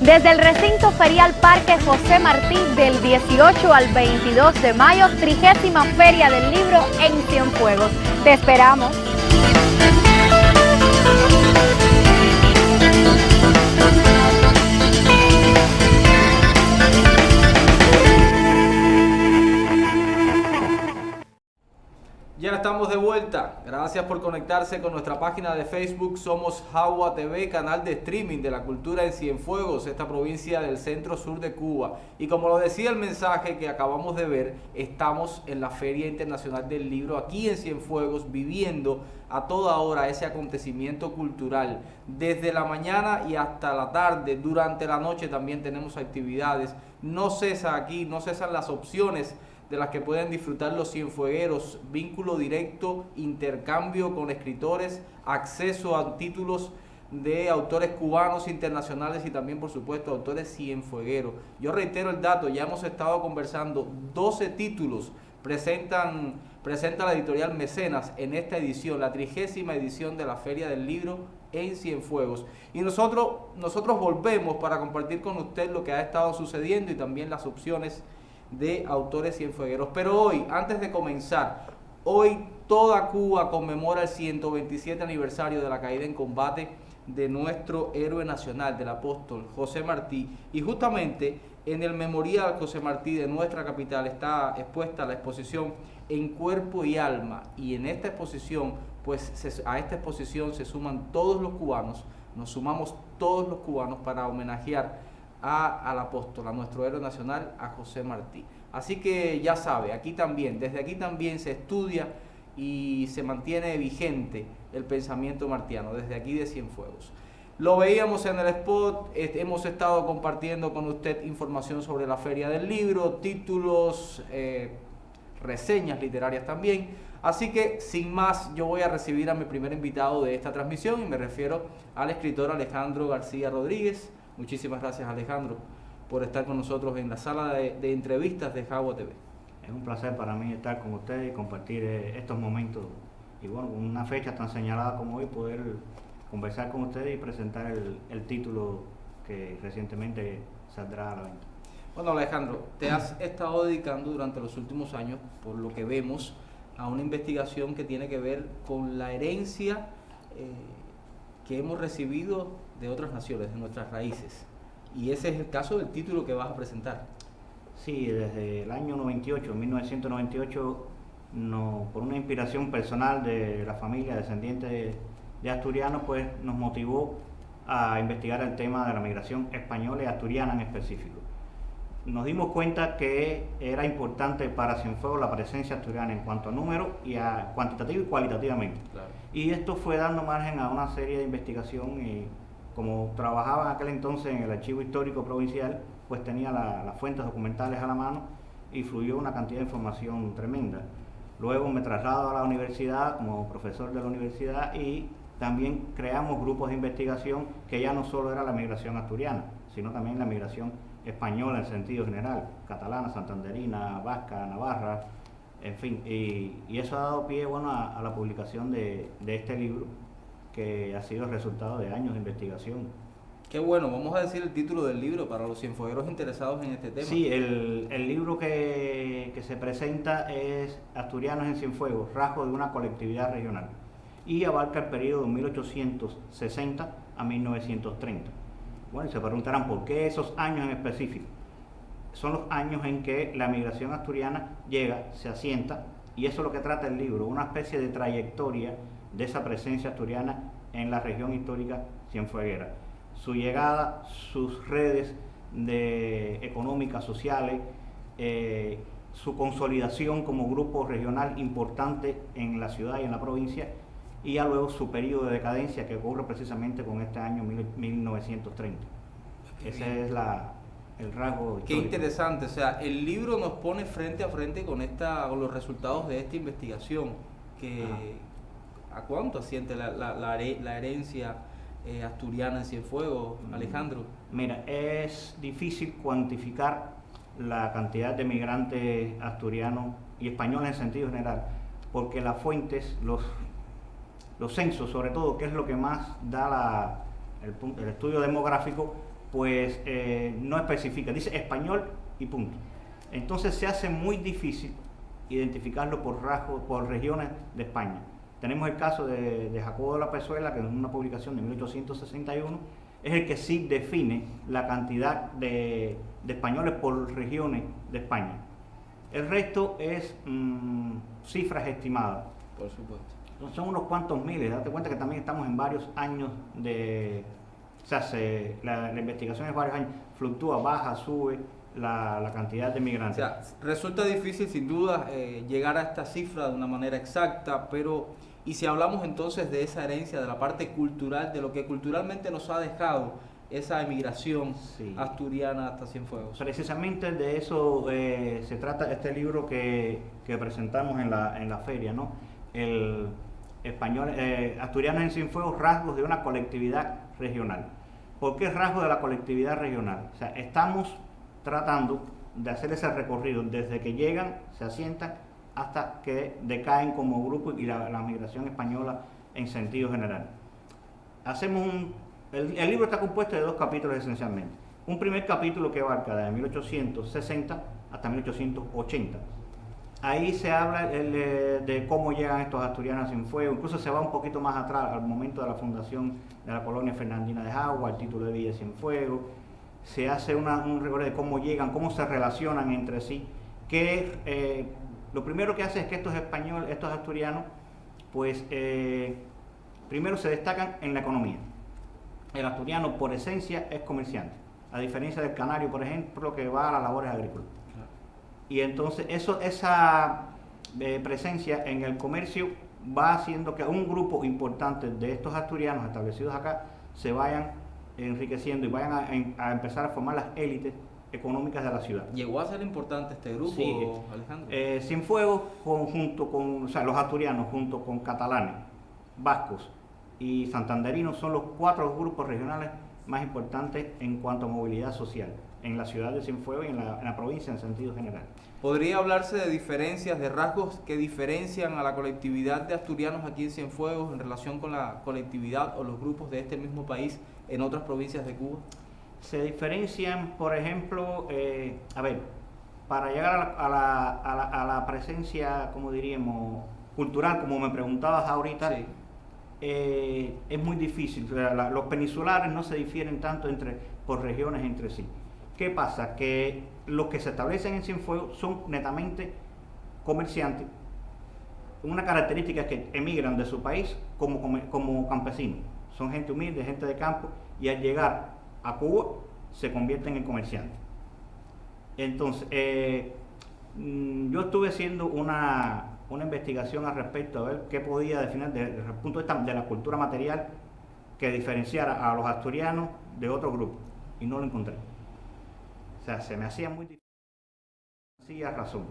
Desde el recinto ferial Parque José Martí del 18 al 22 de mayo, 30ª Feria del Libro en Cienfuegos. ¡Te esperamos! Ya estamos de vuelta. Gracias por conectarse con nuestra página de Facebook. Somos Jagua TV, canal de streaming de la cultura en Cienfuegos, esta provincia del centro sur de Cuba. Y como lo decía el mensaje que acabamos de ver, estamos en la Feria Internacional del Libro aquí en Cienfuegos, viviendo a toda hora ese acontecimiento cultural. Desde la mañana y hasta la tarde, durante la noche también tenemos actividades. No cesa aquí, no cesan las opciones de las que pueden disfrutar los cienfuegueros: vínculo directo, intercambio con escritores, acceso a títulos de autores cubanos, internacionales y también, por supuesto, autores cienfuegueros. Yo reitero el dato, ya hemos estado conversando, 12 títulos presenta la editorial Mecenas en esta edición, la 30ª edición de la Feria del Libro en Cienfuegos. Y nosotros volvemos para compartir con usted lo que ha estado sucediendo y también las opciones de autores cienfuegueros. Pero hoy, antes de comenzar, hoy toda Cuba conmemora el 127 aniversario de la caída en combate de nuestro héroe nacional, del apóstol José Martí, y justamente en el memorial José Martí de nuestra capital está expuesta la exposición En Cuerpo y Alma, y en esta exposición, a esta exposición se suman todos los cubanos, nos sumamos todos los cubanos para homenajear al apóstol, a nuestro héroe nacional, a José Martí. Así que ya sabe, desde aquí también se estudia y se mantiene vigente el pensamiento martiano, desde aquí de Cienfuegos. Lo veíamos en el spot, hemos estado compartiendo con usted información sobre la Feria del Libro, títulos, reseñas literarias también. Así que, sin más, yo voy a recibir a mi primer invitado de esta transmisión y me refiero al escritor Alejandro García Rodríguez. Muchísimas gracias, Alejandro, por estar con nosotros en la sala de entrevistas de Jagua TV. Es un placer para mí estar con ustedes y compartir estos momentos. Y bueno, una fecha tan señalada como hoy, poder conversar con ustedes y presentar el título que recientemente saldrá a la venta. Bueno, Alejandro, te has estado dedicando durante los últimos años, por lo que vemos, a una investigación que tiene que ver con la herencia que hemos recibido de otras naciones, de nuestras raíces. Y ese es el caso del título que vas a presentar. Sí, desde el año 1998, por una inspiración personal de la familia descendiente de asturianos, pues nos motivó a investigar el tema de la migración española y asturiana en específico. Nos dimos cuenta que era importante para Cienfuegos la presencia asturiana en cuanto a número y a cuantitativo y cualitativamente. Claro. Y esto fue dando margen a una serie de investigación, y como trabajaba en aquel entonces en el Archivo Histórico Provincial, pues tenía las fuentes documentales a la mano y fluyó una cantidad de información tremenda. Luego me traslado a la universidad como profesor de la universidad y también creamos grupos de investigación que ya no solo era la migración asturiana, sino también la migración española en sentido general, catalana, santanderina, vasca, navarra, en fin, y eso ha dado pie, bueno, a la publicación de este libro, que ha sido el resultado de años de investigación. Qué bueno, vamos a decir el título del libro para los cienfuegueros interesados en este tema. Sí, el libro que se presenta es Asturianos en Cienfuegos, rasgos de una colectividad regional, y abarca el periodo de 1860 a 1930. Bueno, se preguntarán por qué esos años en específico. Son los años en que la migración asturiana llega, se asienta, y eso es lo que trata el libro, una especie de trayectoria de esa presencia asturiana en la región histórica cienfueguera. Su llegada, sus redes económicas, sociales, su consolidación como grupo regional importante en la ciudad y en la provincia, y ya luego su periodo de decadencia que ocurre precisamente con este año 1930. Ese es el rasgo histórico. Qué interesante, o sea, el libro nos pone frente a frente con los resultados de esta investigación, que ¿a cuánto asiente la herencia asturiana en Cienfuegos, Alejandro? Mira, es difícil cuantificar la cantidad de migrantes asturianos y españoles en sentido general, porque las fuentes, los censos sobre todo, que es lo que más da el estudio demográfico, pues no especifica, dice español y punto. Entonces se hace muy difícil identificarlo por rasgos, por regiones de España. Tenemos el caso de Jacobo de la Pezuela, que en una publicación de 1861 es el que sí define la cantidad de españoles por regiones de España. El resto es cifras estimadas. Por supuesto. Entonces son unos cuantos miles. Date cuenta que también estamos en varios años o sea, la investigación es varios años, fluctúa, baja, sube la cantidad de migrantes. O sea, resulta difícil sin duda llegar a esta cifra de una manera exacta, pero y si hablamos entonces de esa herencia, de la parte cultural, de lo que culturalmente nos ha dejado esa emigración asturiana hasta Cienfuegos. Precisamente de eso se trata este libro que presentamos en la feria, ¿no? El español, Asturianos en Cienfuegos, rasgos de una colectividad regional. ¿Por qué rasgos de la colectividad regional? O sea, estamos tratando de hacer ese recorrido desde que llegan, se asientan, hasta que decaen como grupo y la migración española en sentido general. El libro está compuesto de dos capítulos esencialmente. Un primer capítulo que abarca desde 1860 hasta 1880. Ahí se habla de cómo llegan estos asturianos sin fuego, incluso se va un poquito más atrás, al momento de la fundación de la colonia fernandina de Jagua, el título de Villa Cienfuegos. Se hace un recorrido de cómo llegan, cómo se relacionan entre sí, lo primero que hace es que estos asturianos, pues primero se destacan en la economía. El asturiano por esencia es comerciante, a diferencia del canario, por ejemplo, que va a las labores agrícolas. Y entonces esa presencia en el comercio va haciendo que un grupo importante de estos asturianos establecidos acá se vayan enriqueciendo y vayan a empezar a formar las élites económicas de la ciudad. ¿Llegó a ser importante este grupo, sí, Alejandro? Cienfuegos, los asturianos, junto con catalanes, vascos y santanderinos, son los 4 grupos regionales más importantes en cuanto a movilidad social en la ciudad de Cienfuegos y en la provincia en sentido general. ¿Podría hablarse de diferencias, de rasgos que diferencian a la colectividad de asturianos aquí en Cienfuegos en relación con la colectividad o los grupos de este mismo país en otras provincias de Cuba? Se diferencian, por ejemplo, para llegar a la presencia, como diríamos, cultural, como me preguntabas ahorita, sí. Es muy difícil. Los peninsulares no se difieren tanto por regiones entre sí. ¿Qué pasa? Que los que se establecen en Cienfuegos son netamente comerciantes. Una característica es que emigran de su país como campesinos. Son gente humilde, gente de campo, y al llegar a Cuba se convierten en comerciantes. Entonces, yo estuve haciendo una investigación al respecto, a ver qué podía definir desde el punto de vista de la cultura material que diferenciara a los asturianos de otros grupos, y no lo encontré. O sea, se me hacía muy difícil. Sí, razón.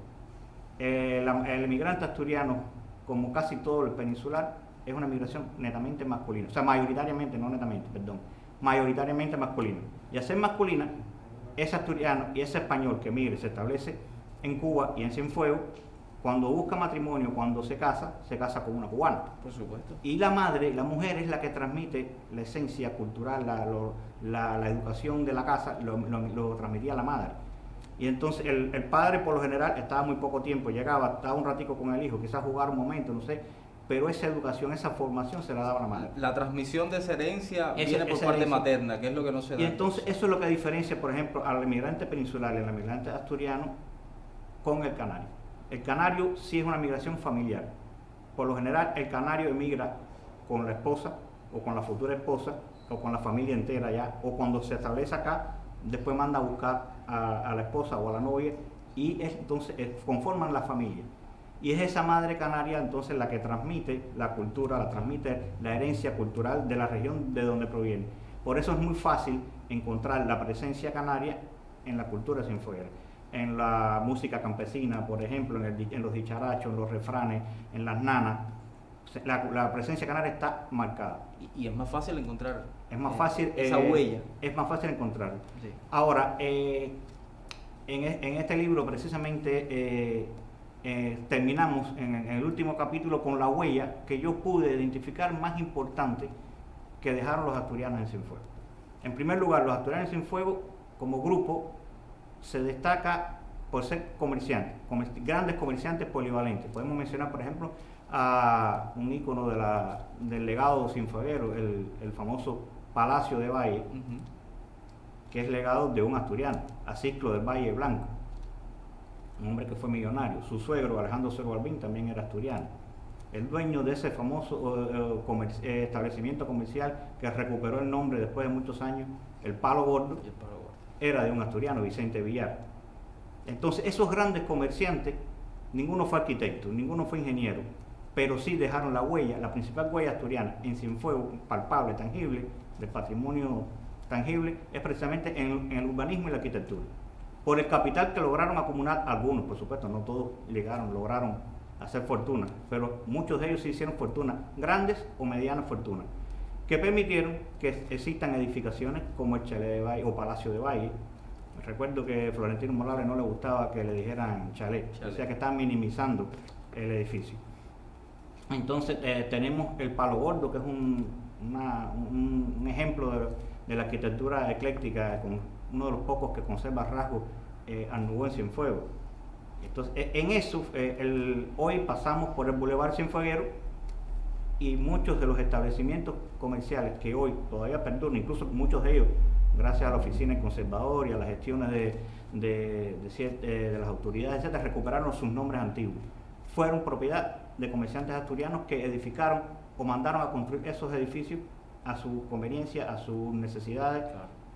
El emigrante asturiano, como casi todo el peninsular, es una migración netamente masculina, o sea, mayoritariamente, no netamente, perdón, mayoritariamente masculina. Y al ser masculina, ese asturiano y ese español que migra y se establece en Cuba y en Cienfuegos, cuando busca matrimonio, cuando se casa con una cubana. Por supuesto. Y la madre, la mujer es la que transmite la esencia cultural, la educación de la casa, lo transmitía la madre. Y entonces el padre por lo general estaba muy poco tiempo, llegaba, estaba un ratico con el hijo, quizás jugar un momento, no sé, pero esa educación, esa formación se la daba la madre. La transmisión de esa herencia viene por parte materna, que es lo que no se da. Y entonces eso es lo que diferencia, por ejemplo, al inmigrante peninsular y al inmigrante asturiano con el canario. El canario sí es una migración familiar. Por lo general el canario emigra con la esposa o con la futura esposa o con la familia entera ya, o cuando se establece acá, después manda a buscar a la esposa o a la novia y entonces conforman la familia. Y es esa madre canaria entonces la que transmite la cultura, la transmite la herencia cultural de la región de donde proviene. Por eso es muy fácil encontrar la presencia canaria en la cultura cienfueguera, en la música campesina, por ejemplo, en los dicharachos, en los refranes, en las nanas. La presencia canaria está marcada. Y es más fácil encontrar esa huella. Es más fácil encontrarla. Sí. Ahora, en este libro precisamente terminamos en el último capítulo con la huella que yo pude identificar más importante que dejaron los asturianos en Cienfuegos. En primer lugar, los asturianos en Cienfuegos como grupo se destaca por ser comerciantes, grandes comerciantes polivalentes. Podemos mencionar, por ejemplo, a un ícono del legado cienfueguero, el famoso Palacio de Valle, que es legado de un asturiano, Aciclo del Valle Blanco, un hombre que fue millonario. Su suegro, Alejandro Suegro Albín, también era asturiano. El dueño de ese famoso establecimiento comercial que recuperó el nombre después de muchos años, el Palo Gordo, era de un asturiano, Vicente Villar. Entonces, esos grandes comerciantes, ninguno fue arquitecto, ninguno fue ingeniero, pero sí dejaron la huella, la principal huella asturiana en Cienfuegos, palpable, tangible, del patrimonio tangible, es precisamente en el urbanismo y la arquitectura. Por el capital que lograron acumular algunos, por supuesto, no todos lograron hacer fortuna, pero muchos de ellos sí hicieron fortuna, grandes o medianas fortunas, que permitieron que existan edificaciones como el Chalet de Valle o Palacio de Valle. Recuerdo que a Florentino Morales no le gustaba que le dijeran chalet, o sea que estaban minimizando el edificio. Entonces tenemos el Palo Gordo, que es un ejemplo de la arquitectura ecléctica, con uno de los pocos que conserva rasgos Art Nouveau en Cienfuegos. Entonces, en eso, hoy pasamos por el Boulevard Cienfueguero y muchos de los establecimientos comerciales que hoy todavía perduran, incluso muchos de ellos, gracias a la oficina del conservador y a las gestiones de las autoridades, etc., recuperaron sus nombres antiguos. Fueron propiedad de comerciantes asturianos que edificaron o mandaron a construir esos edificios a su conveniencia, a sus necesidades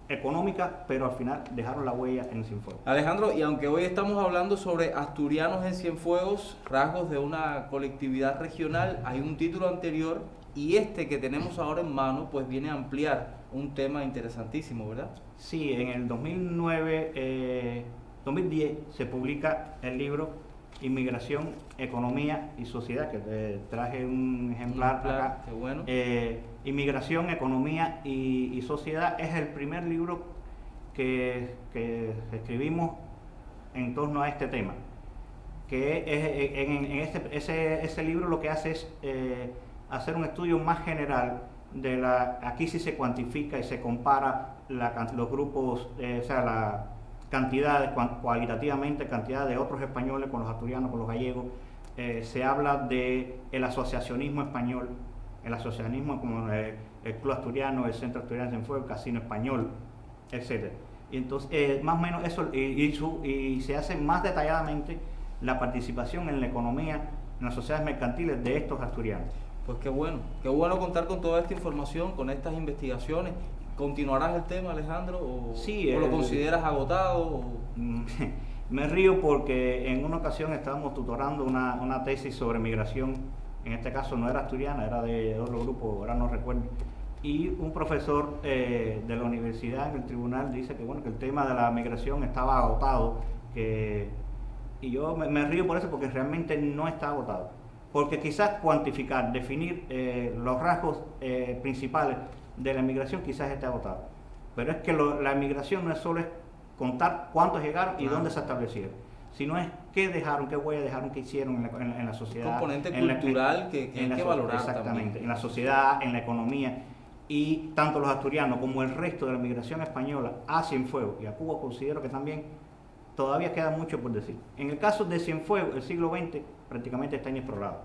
económicas, pero al final dejaron la huella en Cienfuegos. Alejandro, y aunque hoy estamos hablando sobre asturianos en Cienfuegos, rasgos de una colectividad regional, hay un título anterior y este que tenemos ahora en mano pues viene a ampliar un tema interesantísimo, ¿verdad? Sí, en el 2010 se publica el libro Inmigración, Economía y Sociedad, que te traje un ejemplar acá. Qué bueno. Inmigración, Economía y Sociedad es el primer libro que escribimos en torno a este tema. Que ese libro lo que hace es hacer un estudio más general aquí sí se cuantifica y se compara los grupos, la cantidades, cualitativamente, cantidad de otros españoles con los asturianos, con los gallegos. Se habla del asociacionismo español, el asociacionismo como el Club Asturiano, el Centro Asturiano de Cienfuegos, el Casino Español, etc. Y entonces, más o menos eso, y se hace más detalladamente la participación en la economía, en las sociedades mercantiles de estos asturianos. Pues qué bueno contar con toda esta información, con estas investigaciones. ¿Continuarás el tema, Alejandro? ¿O lo consideras agotado? Me río porque en una ocasión estábamos tutorando una tesis sobre migración, en este caso no era asturiana, era de otro grupo, ahora no recuerdo, y un profesor de la universidad en el tribunal dice que el tema de la migración estaba agotado, y yo me río por eso porque realmente no está agotado. porque quizás cuantificar, definir los rasgos principales de la emigración quizás esté agotado. Pero es que la emigración no es solo contar cuántos llegaron y dónde se establecieron, sino es qué dejaron, qué huella dejaron, qué hicieron en la sociedad. Un componente cultural que hay que valorar. Exactamente, también. en la sociedad, en la economía. Y tanto los asturianos como el resto de la migración española a Cienfuegos y a Cuba, considero que también todavía queda mucho por decir. En el caso de Cienfuegos, el siglo XX prácticamente está inexplorado.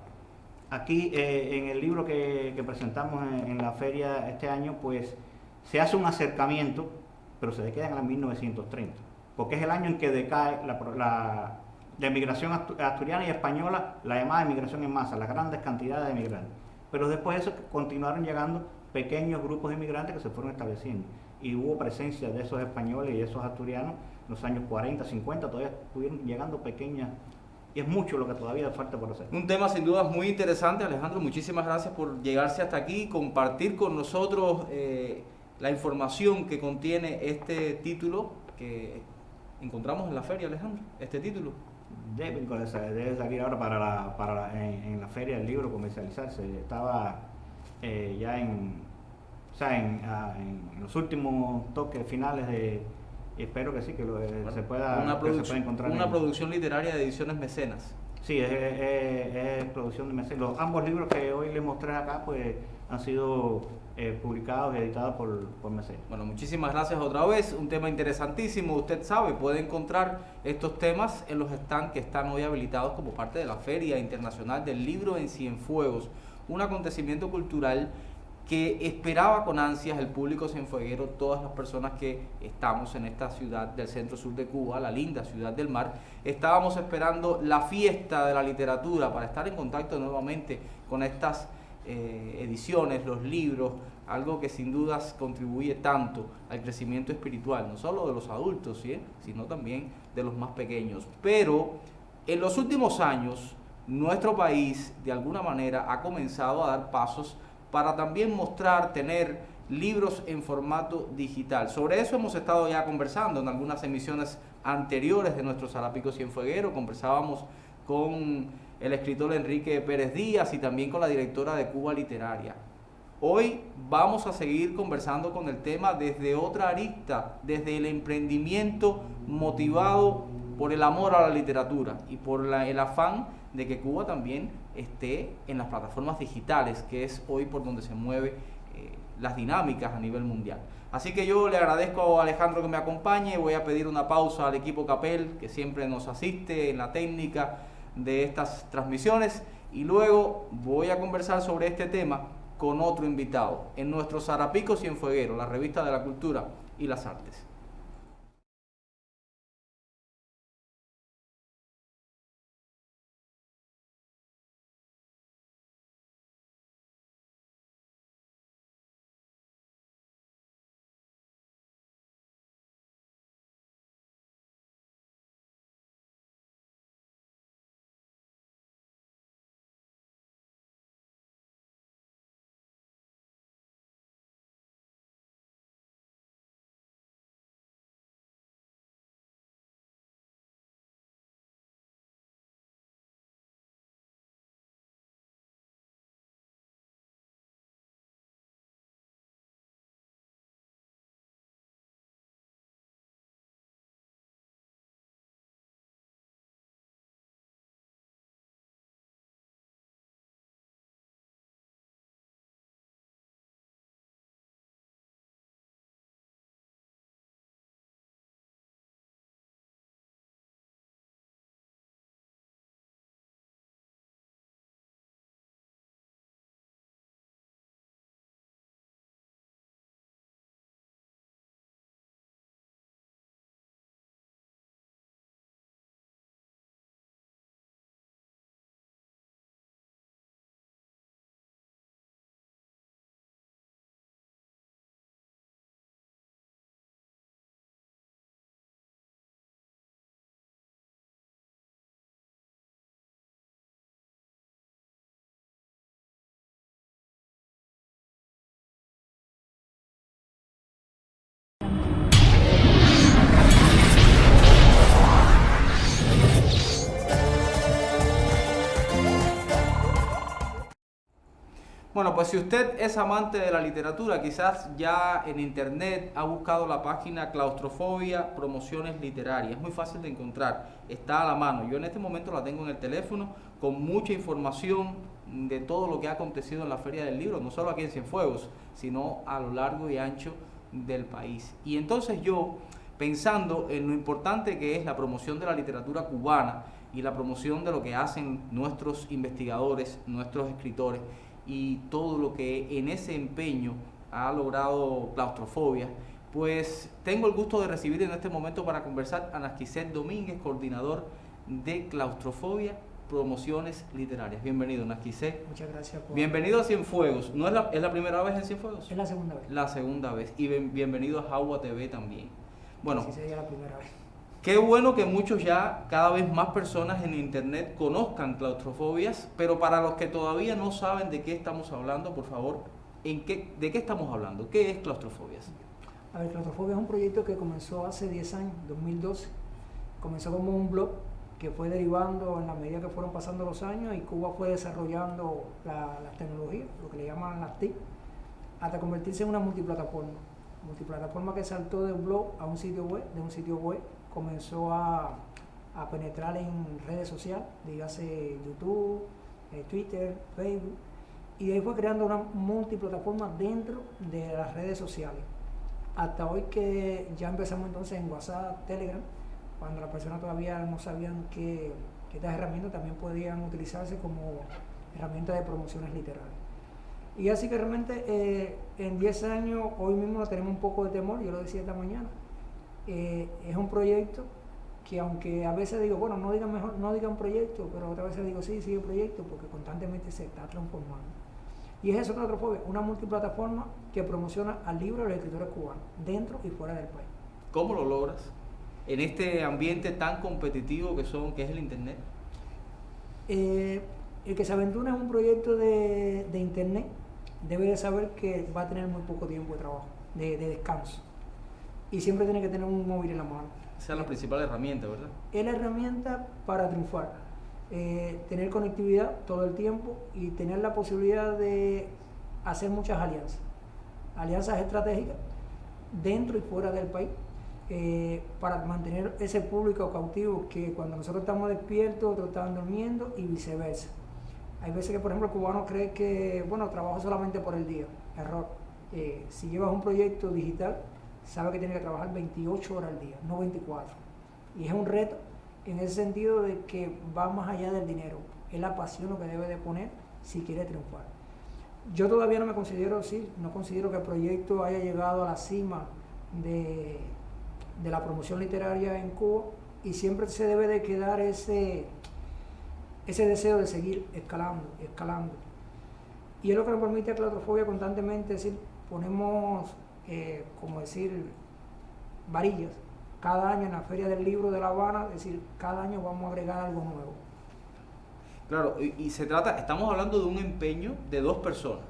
Aquí en el libro que presentamos en la feria este año, pues se hace un acercamiento, pero se queda en el 1930, porque es el año en que decae la emigración asturiana y española, la llamada emigración en masa, las grandes cantidades de emigrantes. Pero después de eso continuaron llegando pequeños grupos de inmigrantes que se fueron estableciendo, y hubo presencia de esos españoles y de esos asturianos en los años 40, 50, todavía estuvieron llegando pequeñas, y es mucho lo que todavía falta por hacer. Un tema sin duda muy interesante, Alejandro. Muchísimas gracias por llegarse hasta aquí y compartir con nosotros la información que contiene este título que encontramos en la feria, Alejandro. Este título debe salir ahora en la feria del libro, comercializarse. Estaba ya en los últimos toques finales y espero que sí, que se pueda encontrar. Una producción literaria de Ediciones Mecenas. Sí, es producción de Mecenas. Ambos libros que hoy les mostré acá pues han sido publicados y editados por Mecenas. Bueno, muchísimas gracias otra vez. Un tema interesantísimo. Usted sabe, puede encontrar estos temas en los stands que están hoy habilitados como parte de la Feria Internacional del Libro en Cienfuegos, un acontecimiento cultural que esperaba con ansias el público cienfueguero, todas las personas que estamos en esta ciudad del centro sur de Cuba, la linda ciudad del mar. Estábamos esperando la fiesta de la literatura para estar en contacto nuevamente con estas ediciones, los libros, algo que sin dudas contribuye tanto al crecimiento espiritual, no solo de los adultos, ¿sí?, sino también de los más pequeños. Pero en los últimos años, nuestro país de alguna manera ha comenzado a dar pasos para también mostrar, tener libros en formato digital. Sobre eso hemos estado ya conversando en algunas emisiones anteriores de nuestro Sarapico Cienfueguero. Conversábamos con el escritor Enrique Pérez Díaz y también con la directora de Cuba Literaria. Hoy vamos a seguir conversando con el tema desde otra arista, desde el emprendimiento motivado por el amor a la literatura y por el afán de que Cuba también esté en las plataformas digitales, que es hoy por donde se mueven las dinámicas a nivel mundial. Así que yo le agradezco a Alejandro que me acompañe. Voy a pedir una pausa al equipo Capel, que siempre nos asiste en la técnica de estas transmisiones, y luego voy a conversar sobre este tema con otro invitado en nuestro Sarapico Cienfueguero, la revista de la cultura y las artes. Bueno, pues si usted es amante de la literatura, quizás ya en internet ha buscado la página Claustrofobia Promociones Literarias. Es muy fácil de encontrar, está a la mano. Yo en este momento la tengo en el teléfono con mucha información de todo lo que ha acontecido en la Feria del Libro, no solo aquí en Cienfuegos, sino a lo largo y ancho del país. Y entonces yo, pensando en lo importante que es la promoción de la literatura cubana y la promoción de lo que hacen nuestros investigadores, nuestros escritores, y todo lo que en ese empeño ha logrado Claustrofobia, pues tengo el gusto de recibir en este momento para conversar a Nasquicet Domínguez, coordinador de Claustrofobia Promociones Literarias. Bienvenido, Nasquicet. Muchas gracias. Bienvenido a Cienfuegos. ¿No es la primera vez en Cienfuegos? Es la segunda vez. La segunda vez. Y bienvenido a Jagua TV también. Bueno, Sí, sería la primera vez. qué bueno que muchos ya, cada vez más personas en internet conozcan claustrofobias, pero para los que todavía no saben de qué estamos hablando, por favor, ¿de qué estamos hablando? ¿Qué es claustrofobias? A ver, Claustrofobia es un proyecto que comenzó hace 10 años, 2012. Comenzó como un blog que fue derivando en la medida que fueron pasando los años y Cuba fue desarrollando las tecnologías, lo que le llaman las TIC, hasta convertirse en una multiplataforma. Multiplataforma que saltó de un blog a un sitio web, de un sitio web comenzó a penetrar en redes sociales, dígase YouTube, Twitter, Facebook, y de ahí fue creando una multiplataforma dentro de las redes sociales. Hasta hoy que ya empezamos entonces en WhatsApp, Telegram, cuando las personas todavía no sabían que estas herramientas también podían utilizarse como herramientas de promociones literarias. Y así que realmente en 10 años, hoy mismo no tenemos un poco de temor, yo lo decía esta mañana. Es un proyecto que aunque a veces digo, bueno, no digan proyecto, pero otras veces digo, sí, sigue proyecto, porque constantemente se está transformando. Y es eso, Claustrofobia, una multiplataforma que promociona al libro de los escritores cubanos, dentro y fuera del país. ¿Cómo lo logras en este ambiente tan competitivo que es el internet? El que se aventura en un proyecto de internet debe de saber que va a tener muy poco tiempo de trabajo, de descanso. Y siempre tiene que tener un móvil en la mano. Esa es la principal herramienta, ¿verdad? Es la herramienta para triunfar. Tener conectividad todo el tiempo y tener la posibilidad de hacer muchas alianzas estratégicas dentro y fuera del país, para mantener ese público cautivo que cuando nosotros estamos despiertos, otros están durmiendo y viceversa. Hay veces que, por ejemplo, el cubano cree que, bueno, trabajo solamente por el día. Error. Si llevas un proyecto digital, sabe que tiene que trabajar 28 horas al día, no 24. Y es un reto en ese sentido de que va más allá del dinero. Es la pasión lo que debe de poner si quiere triunfar. Yo todavía no me considero así, no considero que el proyecto haya llegado a la cima de la promoción literaria en Cuba, y siempre se debe de quedar ese deseo de seguir escalando. Y es lo que nos permite a Claustrofobia constantemente decir, ponemos, como decir, varillas. Cada año en la Feria del Libro de La Habana, es decir, cada año vamos a agregar algo nuevo. Claro, y estamos hablando de un empeño de dos personas,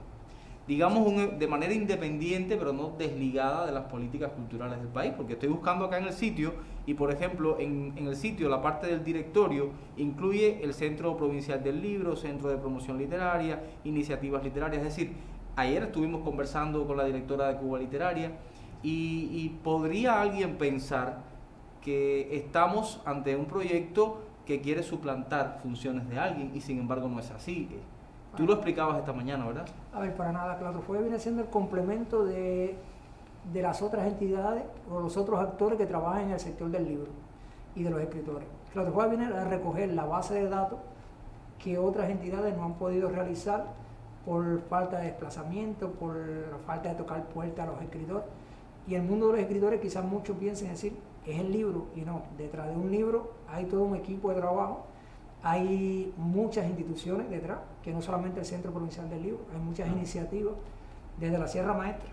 digamos de manera independiente, pero no desligada de las políticas culturales del país, porque estoy buscando acá en el sitio, y por ejemplo, en el sitio, la parte del directorio incluye el Centro Provincial del Libro, Centro de Promoción Literaria, Iniciativas Literarias. Es decir, ayer estuvimos conversando con la directora de Cuba Literaria, y podría alguien pensar que estamos ante un proyecto que quiere suplantar funciones de alguien, y sin embargo no es así. Tú lo explicabas esta mañana, ¿verdad? A ver, para nada, Claustrofobia viene siendo el complemento de las otras entidades o los otros actores que trabajan en el sector del libro y de los escritores. Claustrofobia viene a recoger la base de datos que otras entidades no han podido realizar por falta de desplazamiento, por la falta de tocar puertas a los escritores. Y el mundo de los escritores quizás muchos piensen decir, es el libro, y no, detrás de un libro hay todo un equipo de trabajo, hay muchas instituciones detrás, que no solamente el Centro Provincial del Libro, hay muchas iniciativas, desde la Sierra Maestra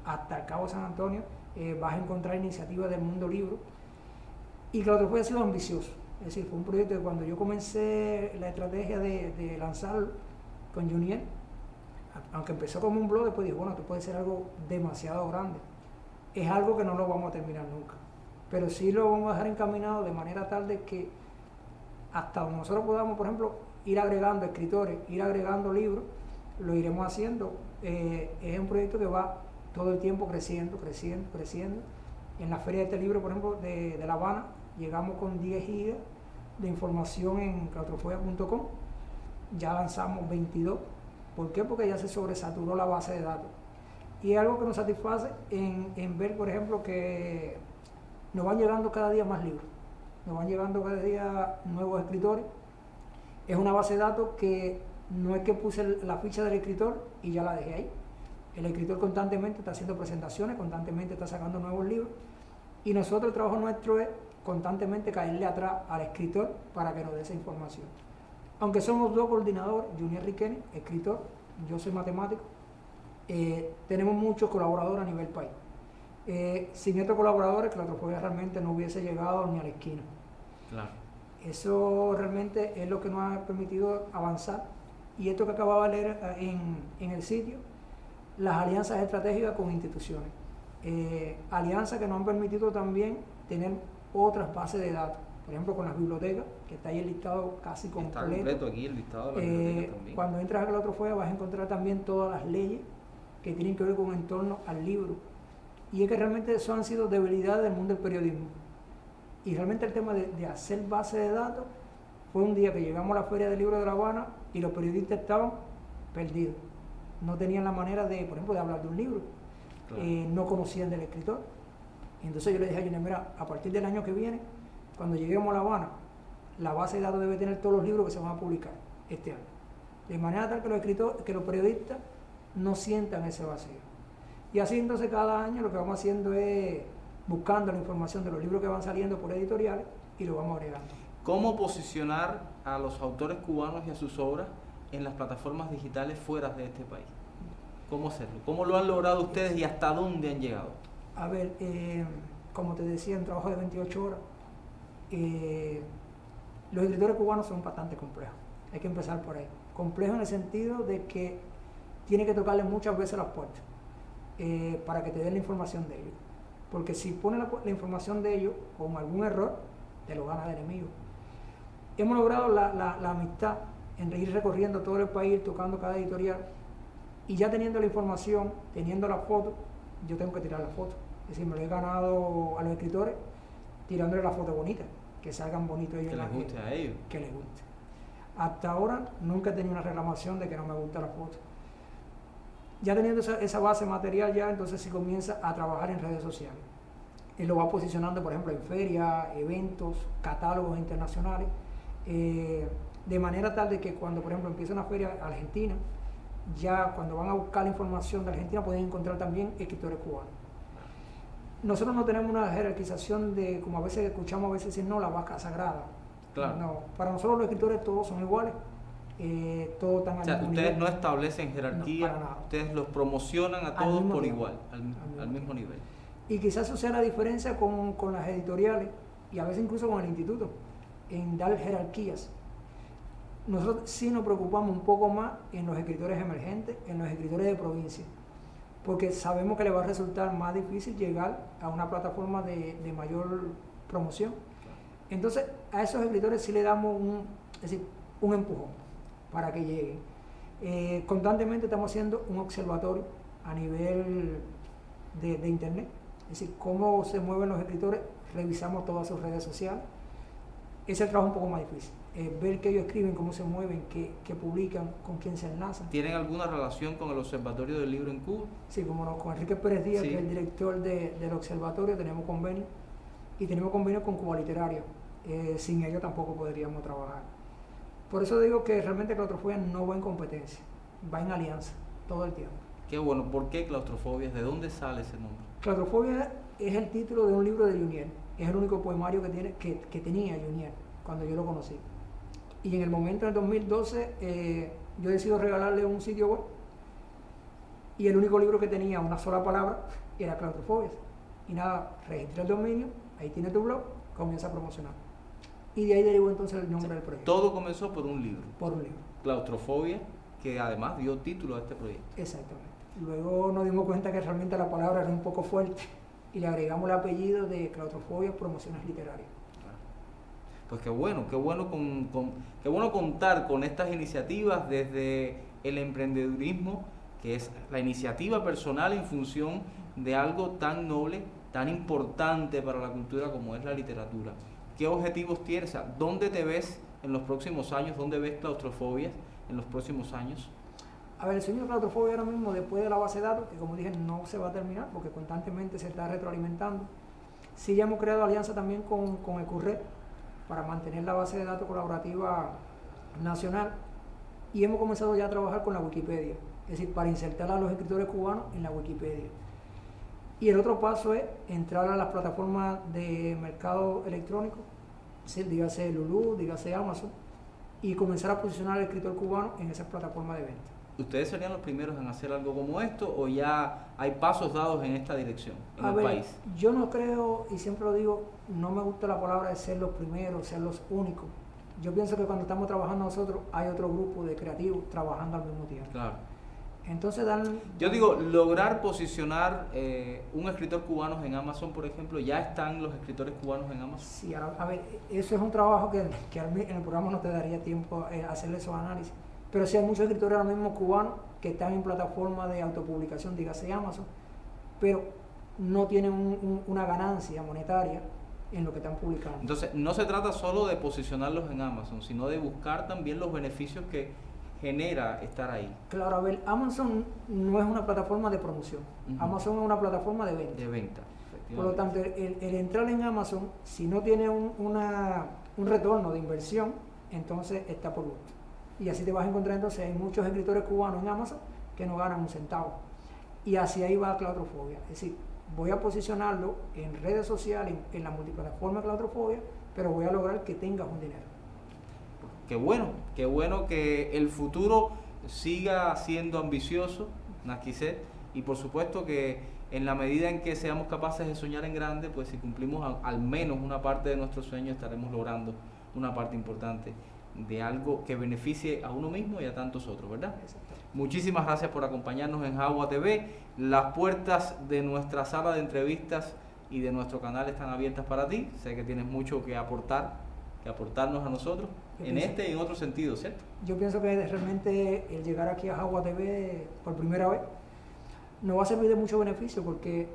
hasta el Cabo San Antonio, vas a encontrar iniciativas del mundo libro, y Claustrofobia ha sido ambicioso, es decir, fue un proyecto que cuando yo comencé la estrategia de lanzarlo con Juniel, aunque empezó como un blog, después dije, bueno, esto puede ser algo demasiado grande, es algo que no lo vamos a terminar nunca, pero sí lo vamos a dejar encaminado de manera tal de que hasta donde nosotros podamos, por ejemplo, ir agregando escritores, ir agregando libros, lo iremos haciendo. Es un proyecto que va todo el tiempo creciendo. En la Feria de este libro, por ejemplo, de La Habana, llegamos con 10 gigas de información en claustrofobia.com. Ya lanzamos 22. ¿Por qué? Porque ya se sobresaturó la base de datos. Y es algo que nos satisface en ver, por ejemplo, que nos van llegando cada día más libros. Nos van llegando cada día nuevos escritores. Es una base de datos que no es que puse la ficha del escritor y ya la dejé ahí. El escritor constantemente está haciendo presentaciones, constantemente está sacando nuevos libros. Y nosotros, el trabajo nuestro es constantemente caerle atrás al escritor para que nos dé esa información. Aunque somos dos coordinadores, Junior Riqueni, escritor, yo soy matemático, tenemos muchos colaboradores a nivel país. Sin estos colaboradores, Claustrofobia realmente no hubiese llegado ni a la esquina. Claro. Eso realmente es lo que nos ha permitido avanzar. Y esto que acababa de leer en el sitio, las alianzas estratégicas con instituciones. Alianzas que nos han permitido también tener otras bases de datos. Por ejemplo, con las bibliotecas, que está ahí el listado casi completo. Está completo aquí el listado de las bibliotecas también. Cuando entras a Claustrofobia vas a encontrar también todas las leyes que tienen que ver con en torno al libro. Y es que realmente eso han sido debilidades del mundo del periodismo. Y realmente el tema de hacer base de datos fue un día que llegamos a la Feria del Libro de La Habana y los periodistas estaban perdidos. No tenían la manera de, por ejemplo, de hablar de un libro. Claro. No conocían del escritor. Y entonces yo le dije a Junior, mira, a partir del año que viene, cuando lleguemos a La Habana, la base de datos debe tener todos los libros que se van a publicar este año. De manera tal que los escritores, que los periodistas no sientan ese vacío. Y así entonces cada año lo que vamos haciendo es buscando la información de los libros que van saliendo por editoriales y lo vamos agregando. ¿Cómo posicionar a los autores cubanos y a sus obras en las plataformas digitales fuera de este país? ¿Cómo hacerlo? ¿Cómo lo han logrado ustedes y hasta dónde han llegado? A ver, como te decía, un trabajo de 28 horas. Los escritores cubanos son bastante complejos. Hay que empezar por ahí. Complejos en el sentido de que tiene que tocarle muchas veces las puertas para que te den la información de ellos. Porque si pones la información de ellos con algún error, te lo gana de enemigo. Hemos logrado la amistad en ir recorriendo todo el país, tocando cada editorial, y ya teniendo la información, teniendo la foto, yo tengo que tirar la foto. Es decir, me lo he ganado a los escritores tirándole la foto bonita, que salgan bonitos ellos. Que les guste a ellos. Que les guste. Hasta ahora nunca he tenido una reclamación de que no me gusta la foto. Ya teniendo esa base material ya, entonces sí comienza a trabajar en redes sociales. Él lo va posicionando, por ejemplo, en ferias, eventos, catálogos internacionales, de manera tal de que cuando, por ejemplo, empieza una feria argentina, ya cuando van a buscar la información de Argentina pueden encontrar también escritores cubanos. Nosotros no tenemos una jerarquización de, como a veces escuchamos a veces decir, no, la vaca sagrada. Claro. No, para nosotros los escritores todos son iguales. Todos están O sea, mismo ustedes nivel. no establecen jerarquía, No, para nada. ustedes los promocionan a Al todos mismo por tiempo. igual, al mismo nivel. Y quizás eso sea la diferencia con las editoriales y a veces incluso con el instituto, en dar jerarquías. Nosotros sí nos preocupamos un poco más en los escritores emergentes, en los escritores de provincia, porque sabemos que les va a resultar más difícil llegar a una plataforma de mayor promoción. Entonces, a esos escritores sí le damos un empujón para que lleguen. Constantemente estamos haciendo un observatorio a nivel de internet, es decir, cómo se mueven los escritores, revisamos todas sus redes sociales. Ese es el trabajo un poco más difícil, ver qué ellos escriben, cómo se mueven, qué publican, con quién se enlazan. ¿Tienen alguna relación con el Observatorio del Libro en Cuba? Sí, como no, con Enrique Pérez Díaz, Sí. que es el director del observatorio, tenemos convenio, y tenemos convenio con Cuba Literaria. Sin ellos tampoco podríamos trabajar. Por eso digo que realmente Claustrofobia no va en competencia, va en alianza todo el tiempo. Qué bueno, ¿por qué Claustrofobia? ¿De dónde sale ese nombre? Claustrofobia es el título de un libro de Junior, es el único poemario que tenía Junior cuando yo lo conocí. Y en el momento, en el 2012, yo decido regalarle un sitio web y el único libro que tenía una sola palabra era Claustrofobia. Y nada, registré el dominio, ahí tiene tu blog, comienza a promocionar. Y de ahí derivó entonces el nombre del proyecto. Todo comenzó por un libro, Por un libro. Claustrofobia, que además dio título a este proyecto. Exactamente. Luego nos dimos cuenta que realmente la palabra era un poco fuerte y le agregamos el apellido de Claustrofobia Promociones Literarias. Pues qué bueno contar con estas iniciativas desde el emprendedurismo, que es la iniciativa personal en función de algo tan noble, tan importante para la cultura como es la literatura. ¿Qué objetivos tienes? O sea, ¿dónde te ves en los próximos años? ¿Dónde ves Claustrofobias en los próximos años? A ver, el sueño de Claustrofobia ahora mismo, después de la base de datos, que como dije no se va a terminar porque constantemente se está retroalimentando, sí ya hemos creado alianza también con el CURRED para mantener la base de datos colaborativa nacional, y hemos comenzado ya a trabajar con la Wikipedia, es decir, para insertar a los escritores cubanos en la Wikipedia. Y el otro paso es entrar a las plataformas de mercado electrónico, dígase Lulú, dígase Amazon, y comenzar a posicionar al escritor cubano en esas plataformas de venta. ¿Ustedes serían los primeros en hacer algo como esto o ya hay pasos dados en esta dirección en el país? Yo no creo, y siempre lo digo, no me gusta la palabra de ser los primeros, ser los únicos. Yo pienso que cuando estamos trabajando nosotros hay otro grupo de creativos trabajando al mismo tiempo. Claro. Entonces yo digo, lograr posicionar un escritor cubano en Amazon, por ejemplo, ¿ya están los escritores cubanos en Amazon? Sí, a ver, eso es un trabajo que en el programa no te daría tiempo a hacerle esos análisis. Pero sí hay muchos escritores ahora mismo cubanos que están en plataformas de autopublicación, dígase Amazon, pero no tienen una ganancia monetaria en lo que están publicando. Entonces, no se trata solo de posicionarlos en Amazon, sino de buscar también los beneficios que genera estar ahí. Claro, a ver, Amazon no es una plataforma de promoción, Amazon es una plataforma de venta. De venta, por lo tanto, el entrar en Amazon, si no tiene un retorno de inversión, entonces está por gusto. Y así te vas a encontrar, entonces hay muchos escritores cubanos en Amazon que no ganan un centavo. Y hacia ahí va Claustrofobia. Es decir, voy a posicionarlo en redes sociales, en la multiplataforma Claustrofobia, pero voy a lograr que tengas un dinero. Qué bueno que el futuro siga siendo ambicioso, Nasquicet, y por supuesto que en la medida en que seamos capaces de soñar en grande, pues si cumplimos al menos una parte de nuestro sueño, estaremos logrando una parte importante de algo que beneficie a uno mismo y a tantos otros, ¿verdad? Muchísimas gracias por acompañarnos en Jagua TV. Las puertas de nuestra sala de entrevistas y de nuestro canal están abiertas para ti. Sé que tienes mucho que aportarnos a nosotros en este y en otro sentido, ¿cierto? Yo pienso que realmente el llegar aquí a Jagua TV por primera vez nos va a servir de mucho beneficio porque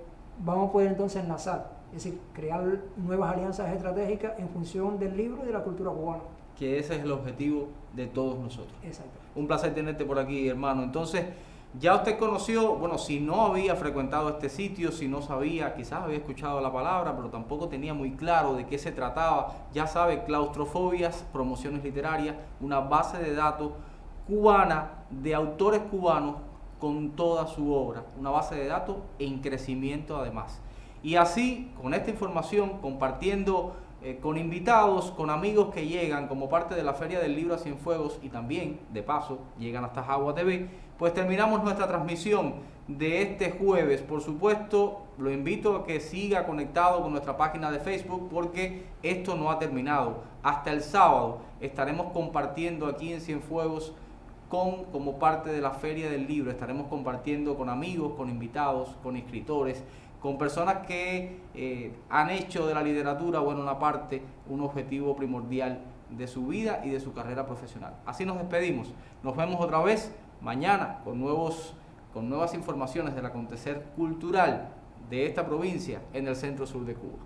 vamos a poder entonces enlazar, es decir, crear nuevas alianzas estratégicas en función del libro y de la cultura cubana. Que ese es el objetivo de todos nosotros. Exacto. Un placer tenerte por aquí, hermano. Entonces, ya usted conoció, bueno, si no había frecuentado este sitio, si no sabía, quizás había escuchado la palabra, pero tampoco tenía muy claro de qué se trataba. Ya sabe, Claustrofobias, Promociones Literarias, una base de datos cubana de autores cubanos con toda su obra. Una base de datos en crecimiento además. Y así, con esta información, compartiendo con invitados, con amigos que llegan como parte de la Feria del Libro a Cienfuegos y también, de paso, llegan hasta Jagua TV, pues terminamos nuestra transmisión de este jueves. Por supuesto, lo invito a que siga conectado con nuestra página de Facebook porque esto no ha terminado. Hasta el sábado estaremos compartiendo aquí en Cienfuegos como parte de la Feria del Libro. Estaremos compartiendo con amigos, con invitados, con escritores, con personas que han hecho de la literatura, bueno, una parte, un objetivo primordial de su vida y de su carrera profesional. Así nos despedimos. Nos vemos otra vez mañana con nuevas informaciones del acontecer cultural de esta provincia en el centro sur de Cuba.